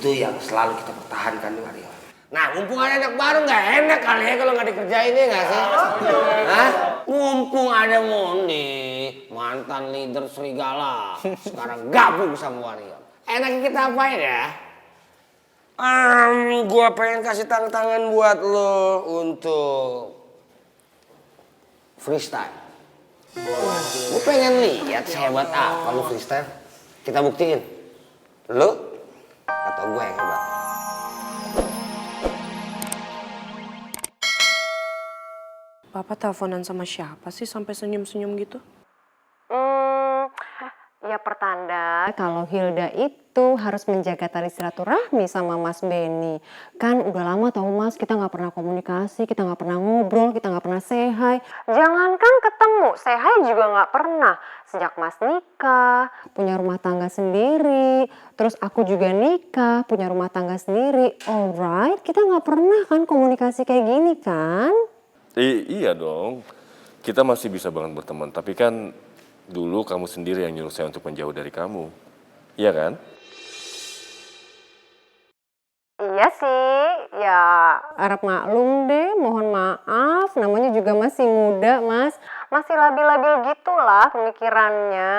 Itu yang selalu kita pertahankan di Wario. Nah, mumpung ada anak baru nggak enak kali ya kalau nggak dikerjain ya nggak sih? Hah? Mumpung ada Mondi, mantan leader serigala, sekarang gabung sama Wario. Enaknya kita apain ya? Gua pengen kasih tantangan buat lo untuk freestyle. Gue pengen lihat sehebat apa lo freestyle. Kita buktiin. Lo atau gue yang hebat? Papa teleponan sama siapa sih sampai senyum-senyum gitu? Ya pertanda kalau Hilda itu harus menjaga tali silaturahmi sama Mas Benny. Kan udah lama tau Mas, kita gak pernah komunikasi, kita gak pernah ngobrol, kita gak pernah say hi. Jangankan ketemu, say hi juga gak pernah. Sejak Mas nikah, punya rumah tangga sendiri, terus aku juga nikah, punya rumah tangga sendiri. Alright, kita gak pernah kan komunikasi kayak gini kan? Iya dong, kita masih bisa banget berteman, tapi kan dulu kamu sendiri yang nyuruh saya untuk menjauh dari kamu, iya kan? Iya sih, ya harap maklum deh, mohon maaf, namanya juga masih muda Mas, masih labil-labil gitulah pemikirannya.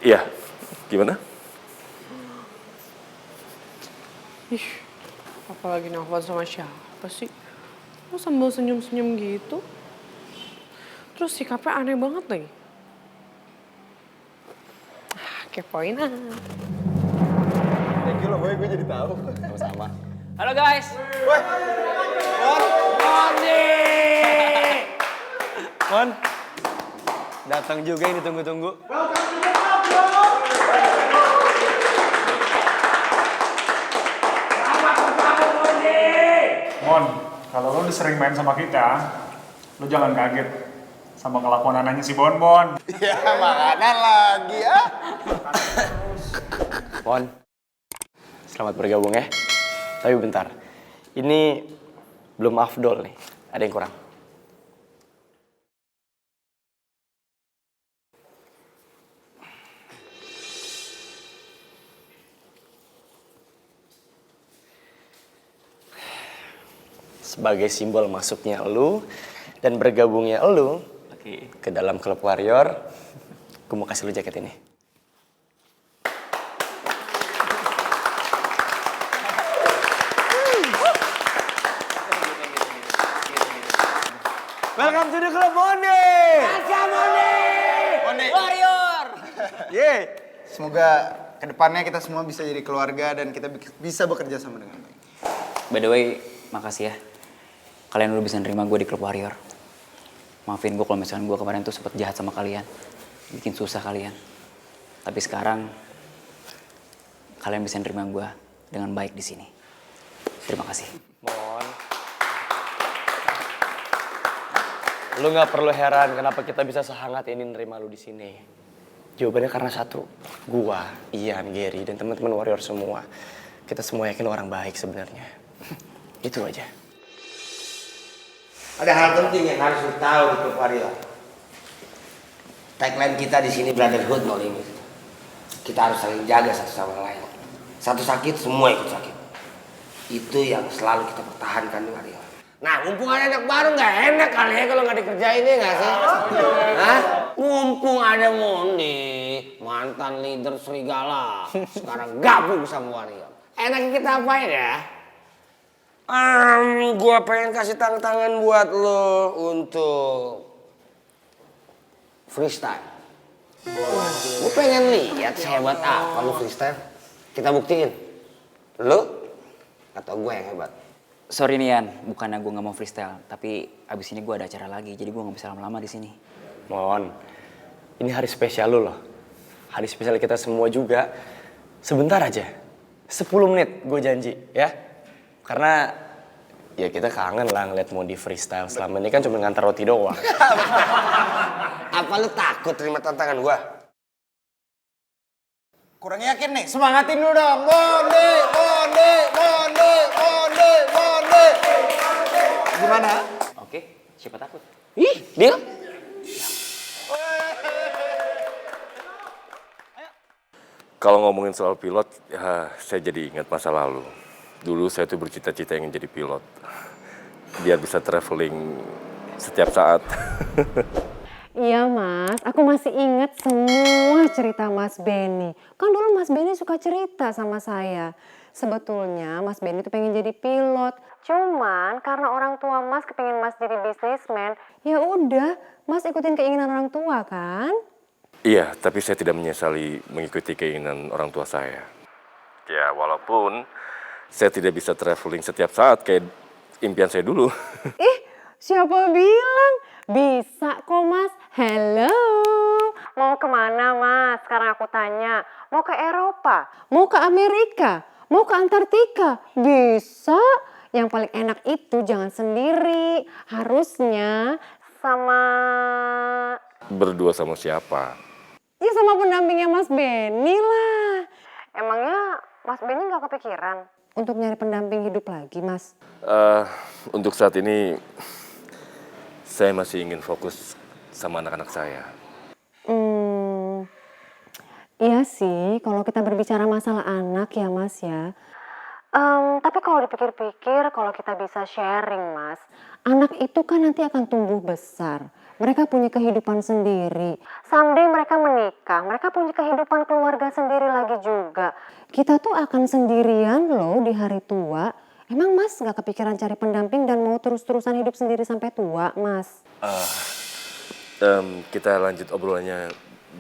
Iya, gimana? Ih, apalagi nelfon sama siapa sih? Lo sambil senyum-senyum gitu. Terus sikapnya aneh banget lagi. Kepoin ah. Thank you loh boy, gue jadi tahu. Sama-sama. Halo guys. Woi, Mon, datang juga ini tunggu-tunggu. Mon, kalau lo udah sering main sama kita, lo jangan kaget sama kelakuan anaknya si Bonbon. Ya makanan lagi ya. Mon, selamat bergabung ya. Tapi bentar, ini belum afdol nih, ada yang kurang. Sebagai simbol masuknya elu dan bergabungnya elu ke dalam klub Warrior, gue mau kasih lu jaket ini. Welcome to the club Mondi. Mondi. Warrior! Yeay. Semoga kedepannya kita semua bisa jadi keluarga dan kita bisa bekerja sama dengan baik. By the way, makasih ya. Kalian udah bisa nerima gue di klub Warrior. Maafin gue kalau misalnya gue kemarin tuh sempet jahat sama kalian. Bikin susah kalian. Tapi sekarang, kalian bisa nerima gue dengan baik di sini. Terima kasih. Mon, lu nggak perlu heran kenapa kita bisa sehangat ini nerima lu di sini. Jawabannya karena satu, gua, Ian, Gary, dan teman-teman Warrior semua. Kita semua yakin orang baik sebenarnya. Itu aja. Ada hal penting yang harus lu tahu di klub Wario. Tagline kita di sini brotherhood no limit. Kita harus saling jaga satu sama lain. Satu sakit, semua ikut sakit. Itu yang selalu kita pertahankan di Wario. Nah, mumpung ada anak baru nggak enak kali ya kalau nggak dikerjain ya nggak sih? Hah? Mumpung ada Mondi, mantan leader serigala, sekarang gabung sama Wario. Enaknya kita apain ya? Gua pengen kasih tantangan buat lo untuk freestyle. Gue pengen lihat sehebat apa lo freestyle. Kita buktiin. Lo atau gue yang hebat? Sorry nih Ian, bukannya gue nggak mau freestyle, tapi abis ini gue ada acara lagi, jadi gue nggak bisa lama-lama di sini. Mon, ini hari spesial lu loh. Hari spesial kita semua juga. Sebentar aja, 10 menit gue janji ya. Karena ya kita kangen lah ngeliat Mondi freestyle. Selama ini kan cuma ngantar roti doang. Apa lu takut terima tantangan gue? Kurang yakin nih, semangatin dulu dong. Mondi, Mondi, Mondi, Mondi, Mondi. Gimana? Oke, siapa takut? Ih, dia. Kalau ngomongin soal pilot, ya saya jadi ingat masa lalu. Dulu saya tuh bercita-cita ingin jadi pilot. Biar bisa traveling setiap saat. Iya Mas, aku masih ingat semua cerita Mas Benny. Kan dulu Mas Benny suka cerita sama saya. Sebetulnya Mas Benny tuh pengen jadi pilot. Cuman karena orang tua Mas kepengen Mas jadi bisnismen, ya udah Mas ikutin keinginan orang tua kan? Iya, tapi saya tidak menyesali mengikuti keinginan orang tua saya. Ya, walaupun saya tidak bisa traveling setiap saat kayak impian saya dulu. Ih, siapa bilang? Bisa kok Mas. Hello. Mau kemana Mas? Sekarang aku tanya. Mau ke Eropa? Mau ke Amerika? Mau ke Antartika? Bisa. Yang paling enak itu jangan sendiri. Harusnya sama... Berdua sama siapa? Ya sama pendampingnya Mas Benny lah. Emangnya Mas Benny gak kepikiran untuk nyari pendamping hidup lagi Mas? Untuk saat ini saya masih ingin fokus sama anak-anak saya. Iya sih, kalau kita berbicara masalah anak ya Mas ya. Tapi kalau dipikir-pikir, kalau kita bisa sharing Mas, anak itu kan nanti akan tumbuh besar. Mereka punya kehidupan sendiri. Someday mereka menikah, mereka punya kehidupan keluarga sendiri lagi juga. Kita tuh akan sendirian loh di hari tua. Emang Mas gak kepikiran cari pendamping dan mau terus-terusan hidup sendiri sampai tua Mas? Kita lanjut obrolannya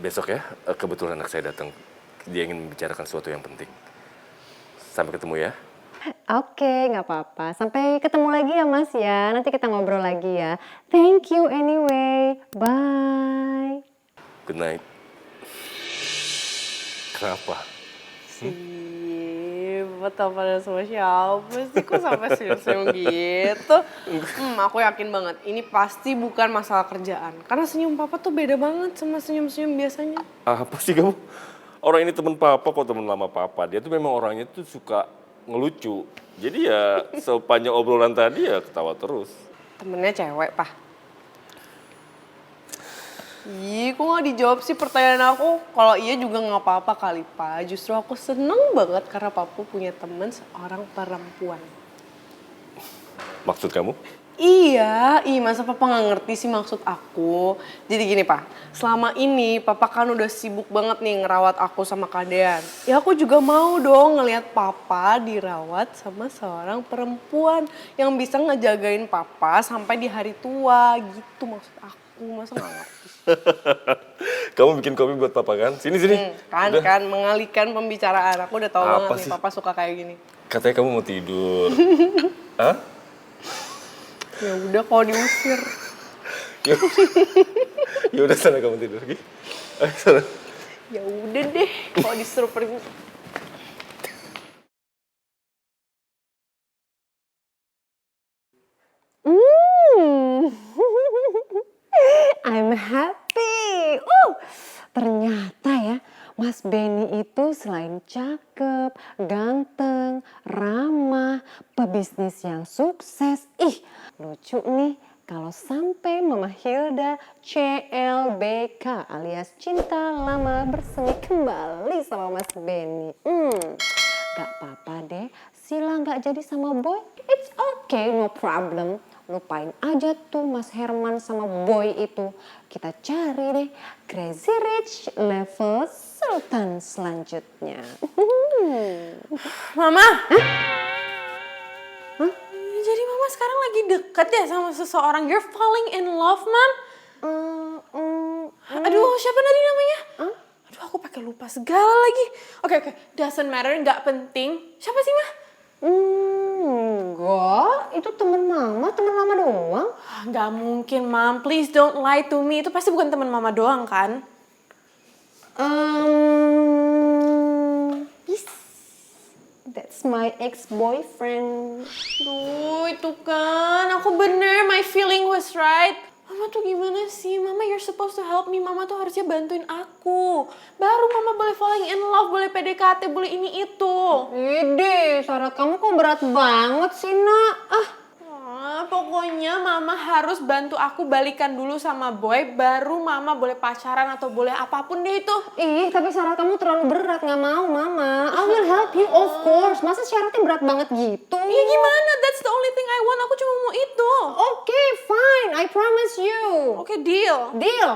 besok ya. Kebetulan anak saya datang. Dia ingin membicarakan sesuatu yang penting. Sampai ketemu ya. Oke, nggak apa-apa. Sampai ketemu lagi ya Mas ya. Nanti kita ngobrol lagi ya. Thank you anyway. Bye. Good night. Kenapa? Betul pada sama siapa sih? Kok sampai senyum-senyum gitu? Aku yakin banget. Ini pasti bukan masalah kerjaan. Karena senyum papa tuh beda banget sama senyum-senyum biasanya. Apa sih kamu? Orang ini teman papa kok, teman lama papa. Dia tuh memang orangnya tuh suka ngelucu. Jadi ya sepanjang obrolan tadi ya ketawa terus. Temennya cewek, Pak. Ih, kok gak dijawab sih pertanyaan aku? Kalau iya juga gak apa-apa kali, Pak. Justru aku seneng banget karena Papu punya temen seorang perempuan. Maksud kamu? Iya, masa Papa gak ngerti sih maksud aku. Jadi gini, Pak. Selama ini Papa kan udah sibuk banget nih ngerawat aku sama Kadean. Ya aku juga mau dong ngelihat Papa dirawat sama seorang perempuan yang bisa ngejagain Papa sampai di hari tua. Gitu maksud aku. Masa gak ngerti? Kamu bikin kopi buat papa kan? Sini. Kan mengalihkan pembicaraan. Aku udah tahu Apa banget sih? nih Papa suka kayak gini. Katanya kamu mau tidur. Hah? Ya udah kalau diusir. Ya udah sana kamu tidur, Gi. Ayo sana. Ya udah deh kalau disuruh pergi. I'm happy. Ternyata ya Mas Benny itu selain cakep, ganteng, ramah, pebisnis yang sukses. Lucu nih kalau sampai Mama Hilda CLBK alias cinta lama bersemi kembali sama Mas Benny. Gak apa-apa deh, Sila gak jadi sama Boy. It's okay, no problem. Lupain aja tuh Mas Herman sama Boy itu. Kita cari deh Crazy Rich level Sultan selanjutnya. Mama! Hah? Jadi Mama sekarang lagi deket ya sama seseorang. You're falling in love, Mam? Aduh, siapa tadi namanya? Aduh, aku pakai lupa segala lagi. Oke. Doesn't matter, nggak penting. Siapa sih, Ma? Enggak, itu temen mama doang. Nggak mungkin, Mam. Please don't lie to me. Itu pasti bukan teman Mama doang, kan? Yes, that's my ex-boyfriend. Duh, itu kan. Aku bener, my feeling was right. Mama tuh gimana sih? Mama, you're supposed to help me. Mama tuh harusnya bantuin aku. Baru Mama boleh falling in love, boleh PDKT, boleh ini itu. Ide, syarat kamu kok berat banget sih, Nak. Pokoknya Mama harus bantu aku balikan dulu sama boy, baru mama boleh pacaran atau boleh apapun deh itu. Ih, tapi syarat kamu terlalu berat, nggak mau mama. I will help you of course. Masa syaratnya berat banget gitu? Iya gimana, that's the only thing I want, aku cuma mau itu. Okay, fine. I promise you. Oke, deal. Deal.